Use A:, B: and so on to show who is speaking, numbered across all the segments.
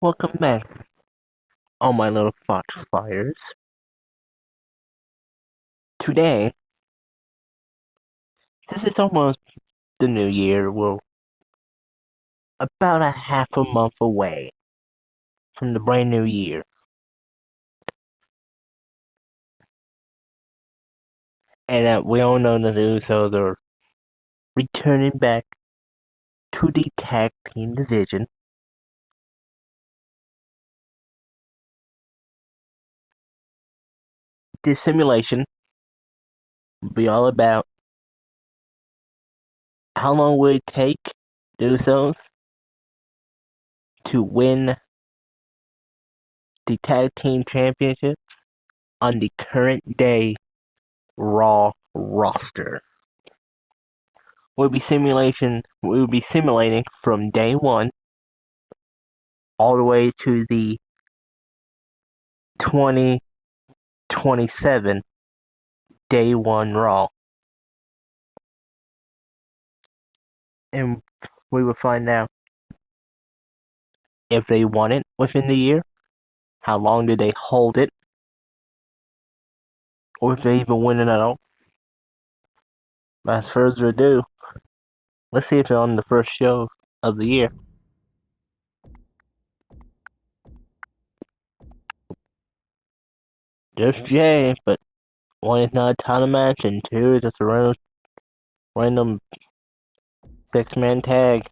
A: Welcome back, all my little fox flyers. Today, since it's almost the new year, we're about a half a month away from the brand new year. And we all know that the Usos are returning back to the tag team division. This simulation will be all about how long will it take the Usos to win the tag team championships on the current day Raw roster. We'll be simulating from day one all the way to the 2027 day one Raw. And we will find out if they won it within the year, how long did they hold it, or if they even win it at all. Without further ado, let's see if they're on the first show of the year. Just Jay, but one is not a title match, and two is just a random six-man tag.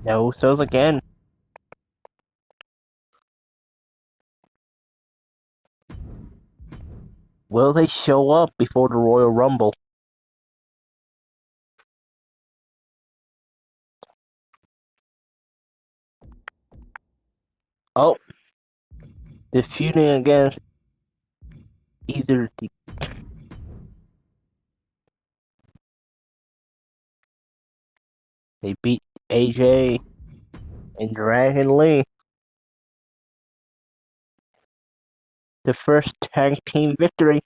A: No Usos again. Will they show up before the Royal Rumble? Oh, they're feuding against either the they beat AJ and Dragon Lee. The first tag team victory.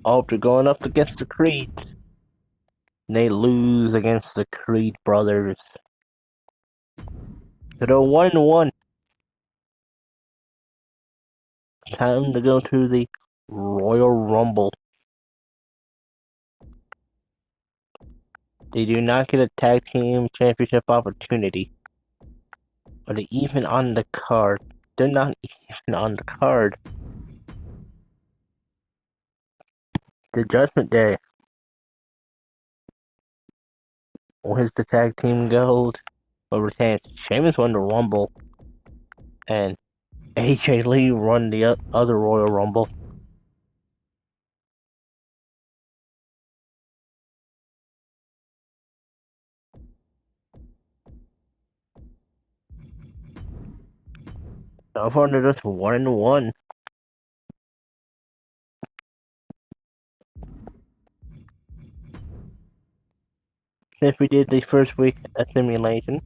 A: Oh, they're going up against the Creeds. They lose against the Creed brothers. So they're 1-1. Time to go to the Royal Rumble. They do not get a tag team championship opportunity. Are they even on the card? They're not even on the card. The Judgment Day. Where's the tag team gold? Over chance. Sheamus won the Rumble. And AJ Lee won the other Royal Rumble. So far they're just 1-1. Since we did the first week of simulation,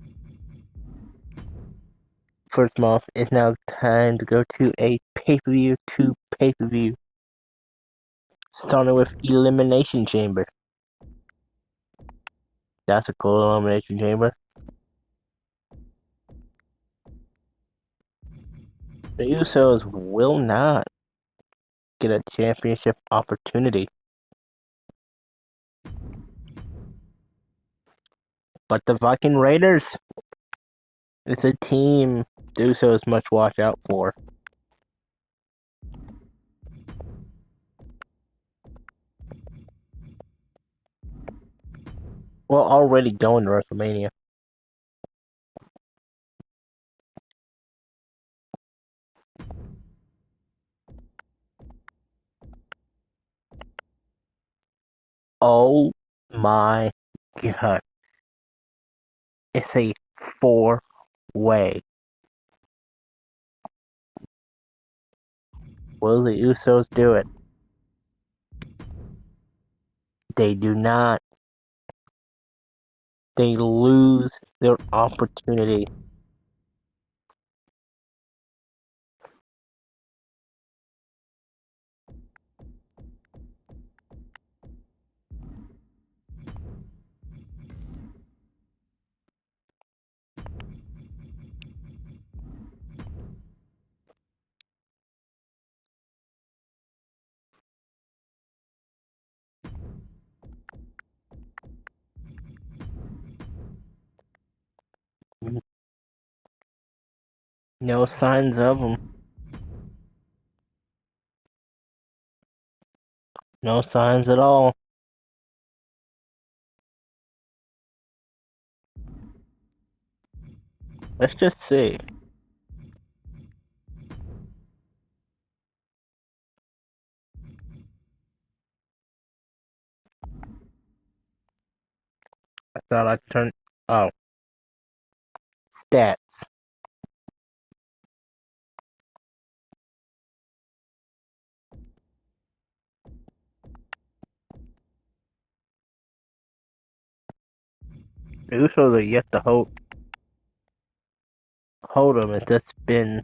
A: first month, it's now time to go to a pay-per-view to pay-per-view. Starting with Elimination Chamber. That's a cool Elimination Chamber. The Usos will not get a championship opportunity. But the Viking Raiders, it's a team the Usos must watch out for. Well, already going to WrestleMania. Oh my god. It's a 4-way. Will the Usos do it? They do not. They lose their opportunity. No signs of them. No signs at all. Let's just see. I thought I turned. Oh. Stats. The Usos are yet to hold them. It's just been.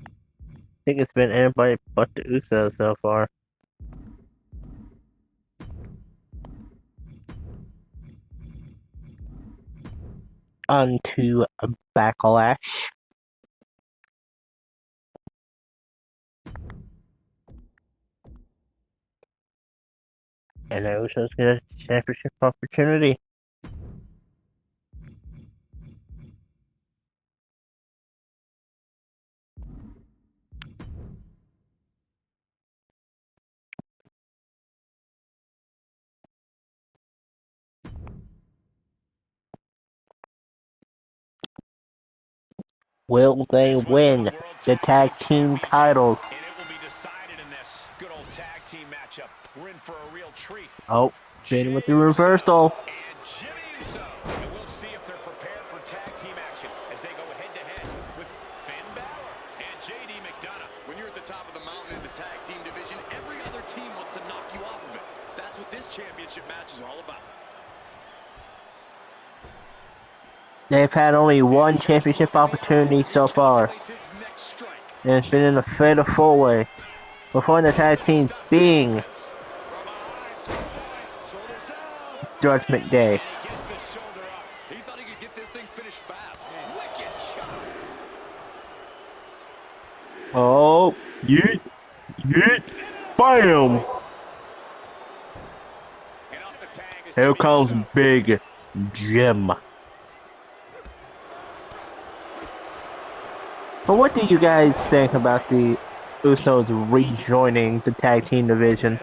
A: I think it's been anybody but the Usos so far. On to a Backlash. And the Usos get a championship opportunity. Will they win the tag team titles?
B: And it will be decided in this good old tag team matchup. We're in for a real treat.
A: Oh, Finn with the reversal.
B: And Jimmy Uso. And we'll see if they're prepared for tag team action as they go head-to-head with Finn Balor and JD McDonough.
C: When you're at the top of the mountain in the tag team division, every other team wants to knock you off of it. That's what this championship match is all about.
A: They've had only one championship opportunity so far, and it's been in a fatal four-way before the tag team being Judgment Day.
C: He thought he could get this thing finished fast.
A: Oh, yeet, yeet, bam! Here comes Big Jim. But what do you guys think about the Usos rejoining the tag team division?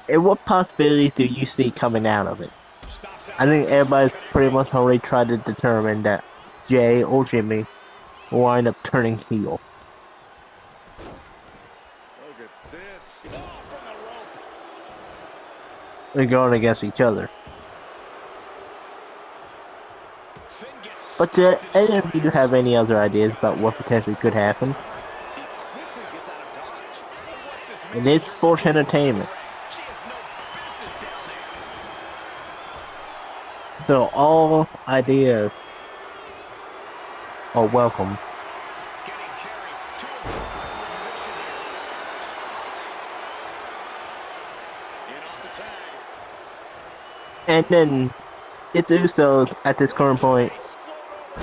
A: And what possibilities do you see coming out of it? I think everybody's pretty much already tried to determine that Jay or Jimmy will wind up turning heel.
C: Look at this. Oh, from the rope.
A: They're going against each other. But do any of you have any other ideas about what potentially could happen? It is sports entertainment. So all ideas are welcome. And then, if the Usos at this current point,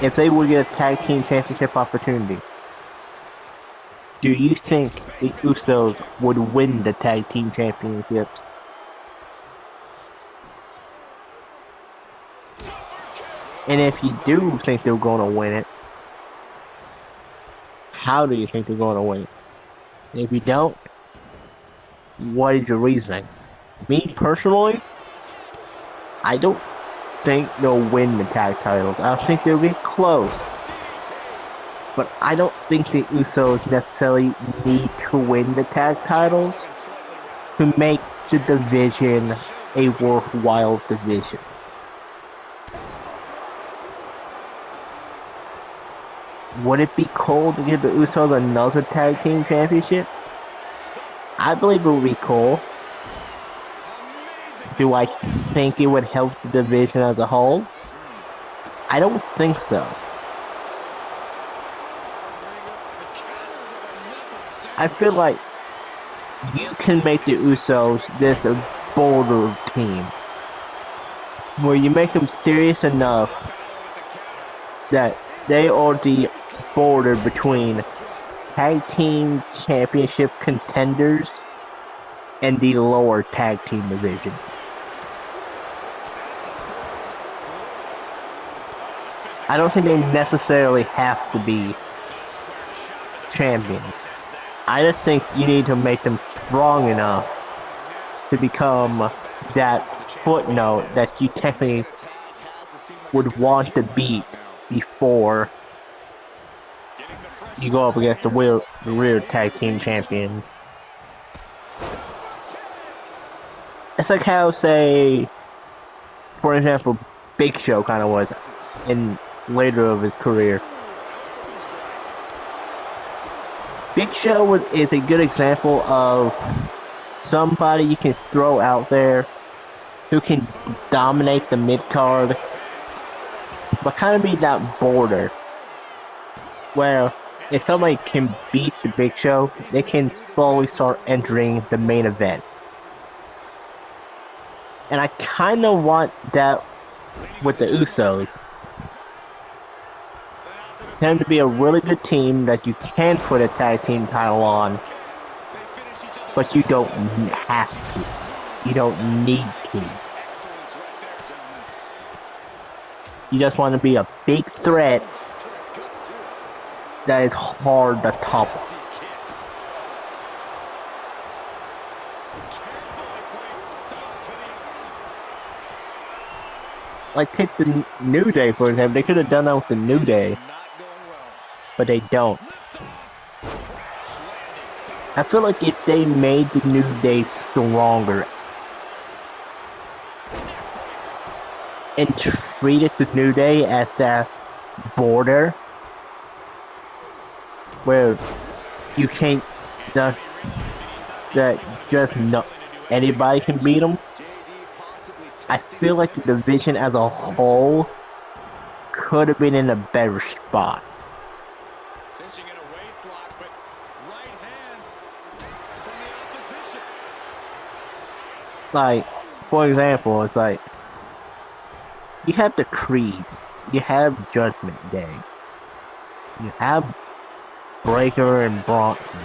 A: if they would get a tag team championship opportunity, do you think the Usos would win the tag team championships? And if you do think they're going to win it, how do you think they're going to win it? And if you don't, what is your reasoning? Me personally, I don't think they'll win the tag titles. I think they'll get close. But I don't think the Usos necessarily need to win the tag titles to make the division a worthwhile division. would it be cool to give the Usos another tag team championship? I believe it would be cool. Do I think it would help the division as a whole? I don't think so. I feel like you can make the Usos this a bolder team, where you make them serious enough that they are the border between tag team championship contenders and the lower tag team division. I don't think they necessarily have to be champions. I just think you need to make them strong enough to become that footnote that you technically would want to beat before you go up against the real tag team champion. It's like how, say, for example, Big Show kind of was in later of his career. Big Show is a good example of somebody you can throw out there who can dominate the mid-card, but kind of be that border where if somebody can beat the Big Show, they can slowly start entering the main event. And I kind of want that with the Usos. Them to be a really good team that you can put a tag team title on, but you don't have to. You don't need to. You just want to be a big threat that is hard to topple. Like, take the New Day, for example. They could have done that with the New Day, but they don't. I feel like if they made the New Day stronger and treated the New Day as that border where you can't just no anybody can beat them, I feel like the division as a whole could have been in a better spot.
B: Cinching in a waist lock, but right hands from the opposition.
A: Like, for example, it's like you have the Creeds, you have Judgment Day, you have Breaker and Bronson.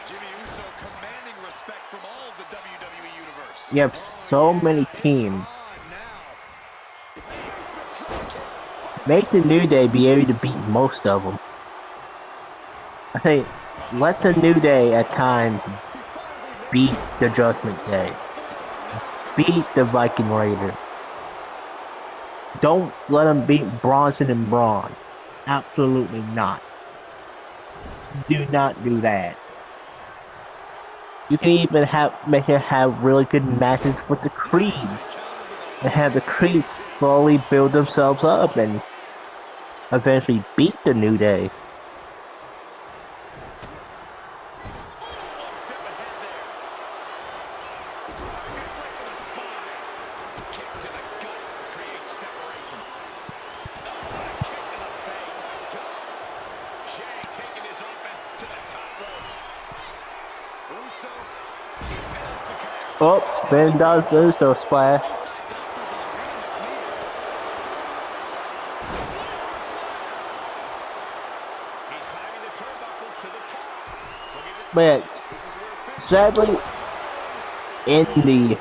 C: Jimmy Uso commanding respect from all of the WWE universe.
A: You have so many teams. Make the New Day be able to beat most of them. I think let the New Day at times beat the Judgment Day. Beat the Viking Raiders. Don't let them beat Bronson and Braun. Absolutely not. Do not do that. You can even make it have really good matches with the Creeds. And have the Creeds slowly build themselves up and eventually beat the New Day. Oh, Ben does the Uso splash. But sadly, in the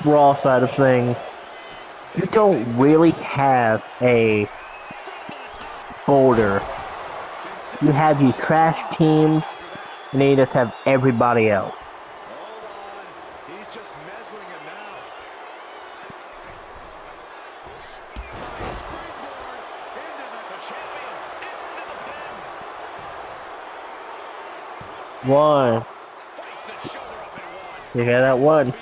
A: Raw side of things, you don't really have a border. You have your trash teams, and then you just have everybody else.
C: He's just measuring him now.
A: One. You got that one.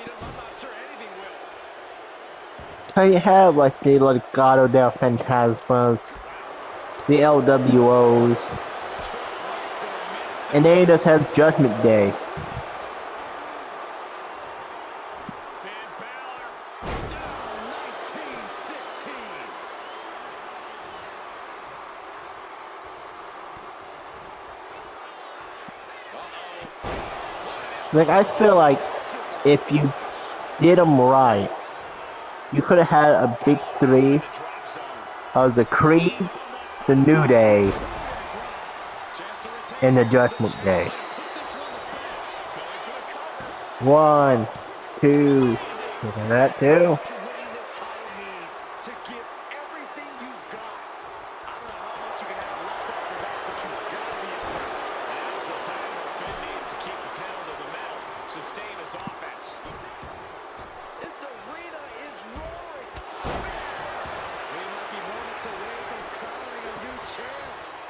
A: So you have like the Legado del Fantasmas, the LWOs, and then you just have Judgment Day.
B: Finn Balor down 1916.
A: Like, I feel like if you did them right, you could have had a big three of the Creeds, the New Day, and the Judgment Day. 1, 2, look at that too.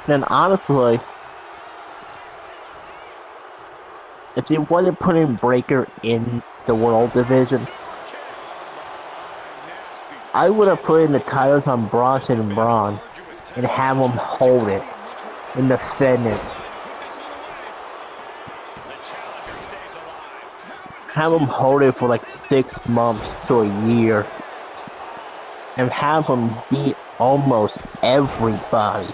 A: Then honestly, if they wasn't putting Breaker in the World Division, I would have put in the titles on Bronson and Braun and have them hold it and defend it. Have them hold it for like 6 months to a year. And have them beat almost everybody.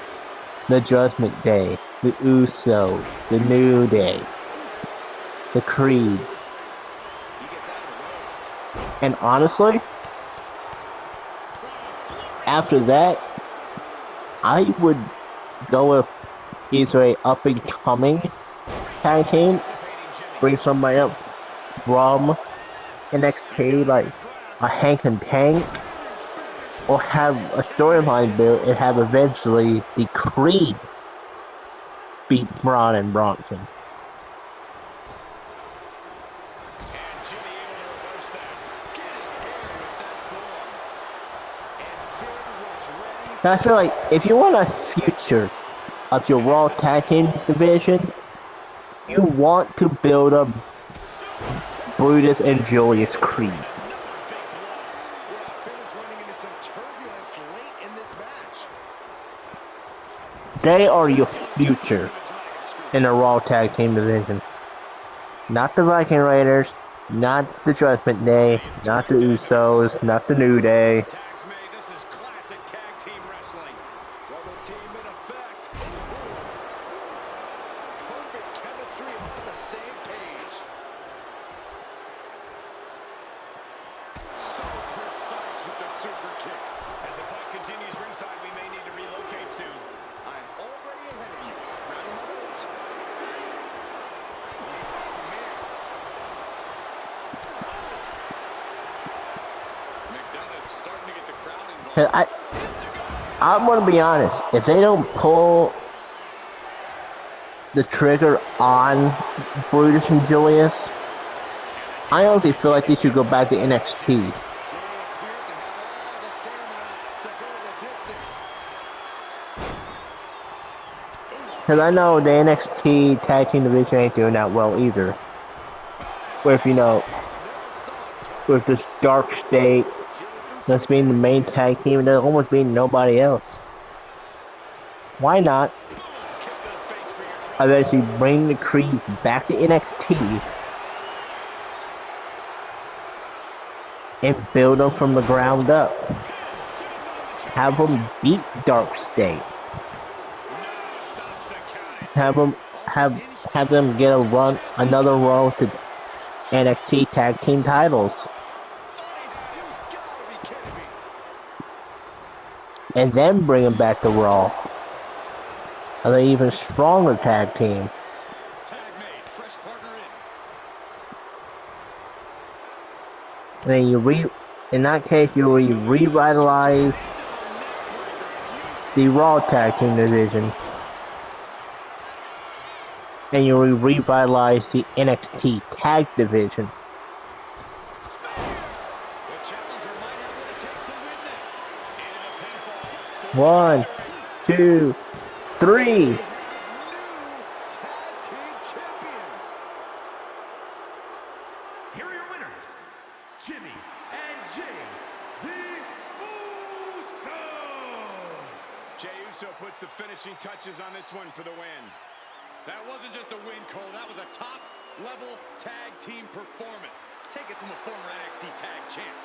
A: The Judgment Day, the Usos, the New Day, the Creeds. And honestly, after that, I would go with either a up and coming tag team, bring somebody up from NXT like a Hank and Tank, or have a storyline built and have eventually the Creeds beat Braun and Bronson. I feel like if you want a future of your Raw Tag Team division, you want to build up Brutus and Julius Creed. They are your future in the Raw Tag Team division. Not the Viking Raiders, not the Judgment Day, not the Usos, not the New Day.
B: This is classic tag team wrestling. Double team in effect. Perfect chemistry on the same page. So precise with the super kick. As the fight continues ringside, we may need to relocate soon. I'm already ahead of you. Ready, my notes? McDonough's starting to get the crowd involved.
A: I'm gonna be honest, if they don't pull the trigger on Brutus and Julius, I honestly feel like they should go back to NXT. Because I know the NXT tag team division ain't doing that well either. With, you know, with this Dark State, that's being the main tag team, and there's almost being nobody else. Why not eventually bring the Creed back to NXT and build them from the ground up? Have them beat Dark State. Have them get a run, another run to NXT tag team titles. And then bring them back to Raw. Are they even stronger tag team? And then in that case, you revitalize the Raw tag team division. And you revitalize the NXT tag division. 1, 2, 3.
D: Here are your winners, Jimmy and Jay
B: the Usos. Jey Uso puts the finishing touches on this one for the win.
C: That wasn't just a win, Cole. That was a top-level tag team performance. Take it from a former NXT tag champ.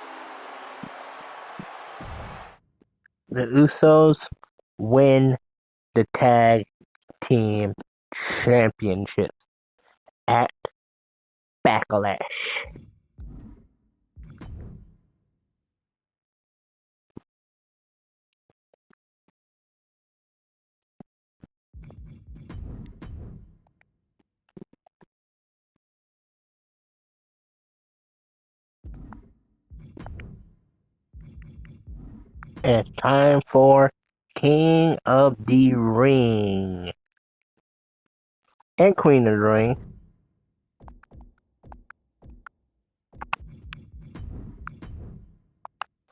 A: The Usos win the tag team championship at Backlash. And it's time for King of the Ring and Queen of the Ring.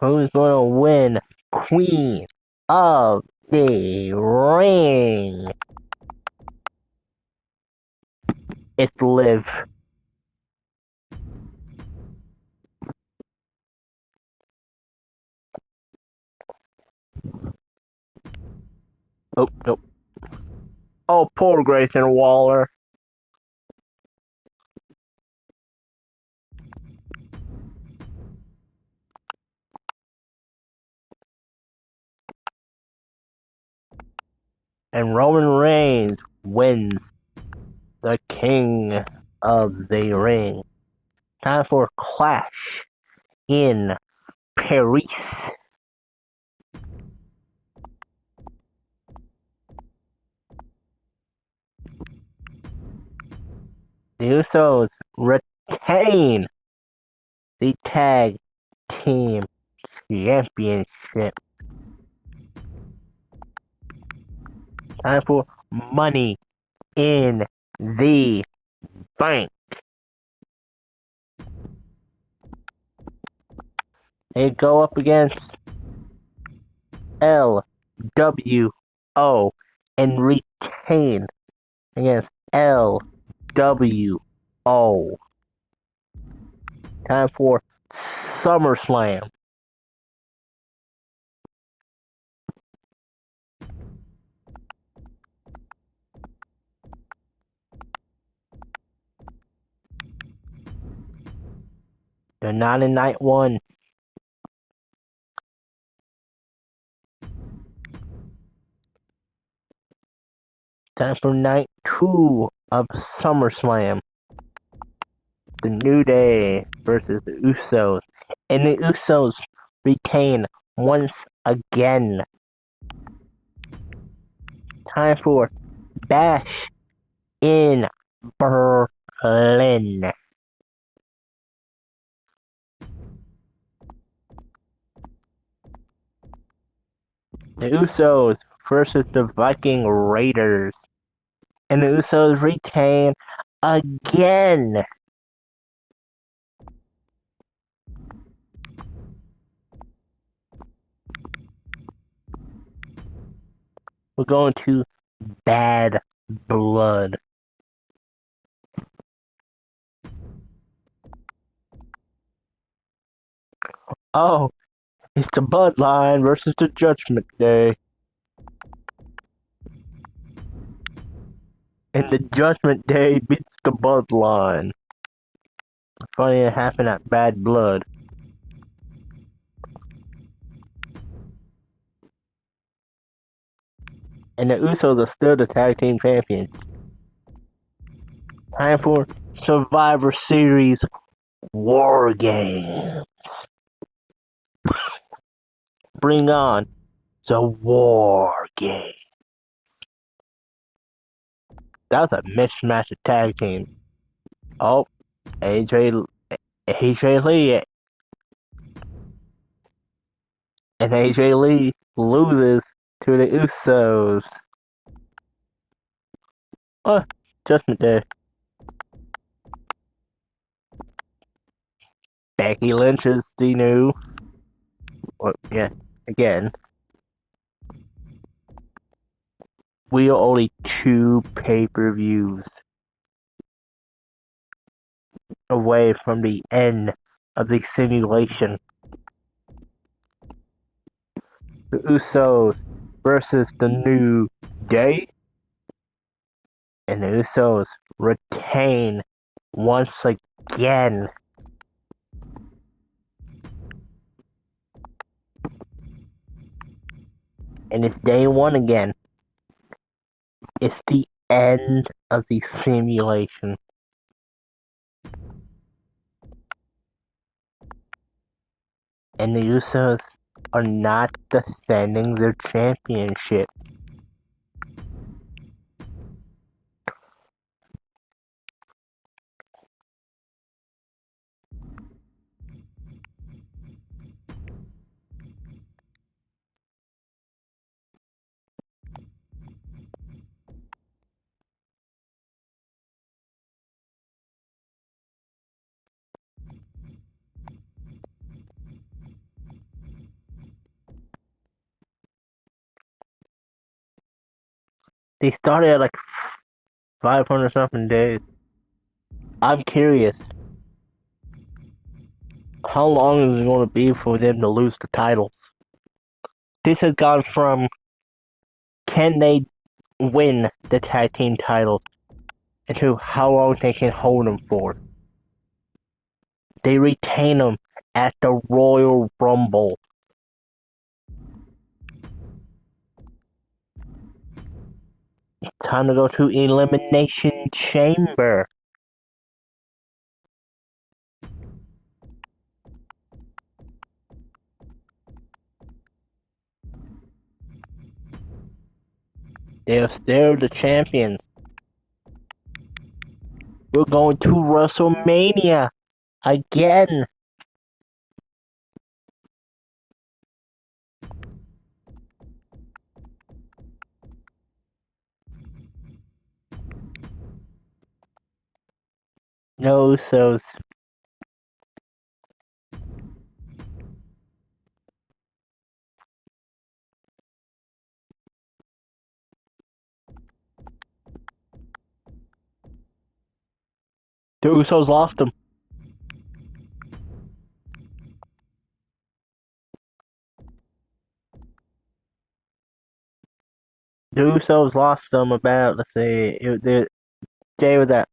A: Who's going to win Queen of the Ring? It's Liv. Oh, nope. Oh, poor Grayson Waller. And Roman Reigns wins the King of the Ring. Time for Clash in Paris. The Usos retain the Tag Team Championship. Time for Money in the Bank. They go up against LWO and retain against LWO. Time for SummerSlam. They're not in night one. Time for night 2 of SummerSlam. The New Day versus the Usos. And the Usos retain once again. Time for Bash in Berlin. The Usos versus the Viking Raiders. And the Usos retain again. We're going to Bad Blood. Oh, it's the Bloodline versus the Judgment Day. And the Judgment Day beats the Bloodline. Funny it happened at Bad Blood. And the Usos are still the tag team champions. Time for Survivor Series War Games. Bring on the War Games. That was a mismatch of tag teams. Oh, AJ Lee. And AJ Lee loses to the Usos. Oh, Judgment Day. Becky Lynch is the new. Well, yeah, again. We are only 2 pay-per-views away from the end of the simulation. The Usos versus the New Day. And the Usos retain once again. And it's day one again. It's the end of the simulation. And the Usos are not defending their championship. They started at like 500 something days. I'm curious. How long is it going to be for them to lose the titles? This has gone from can they win the tag team titles into how long they can hold them for. They retain them at the Royal Rumble. Time to go to Elimination Chamber. They're still the champions. We're going to WrestleMania again. No Usos. The Usos lost them. The Usos lost them about, let's see, they were that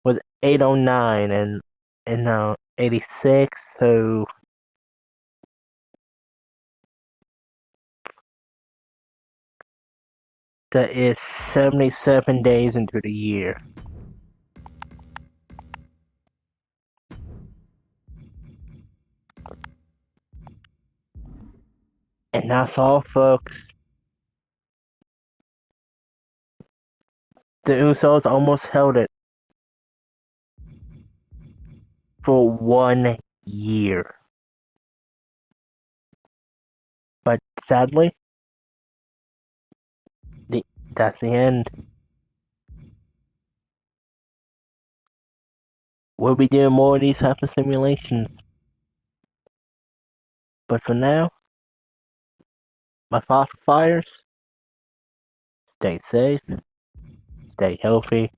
A: was 809 and now 86, so that is 77 days into the year. And that's all, folks. The Usos almost held it for 1 year. But sadly, that's the end. We'll be doing more of these type of simulations. But for now, my foster fires, stay safe, stay healthy,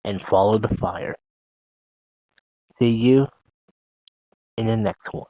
A: and follow the fire. See you in the next one.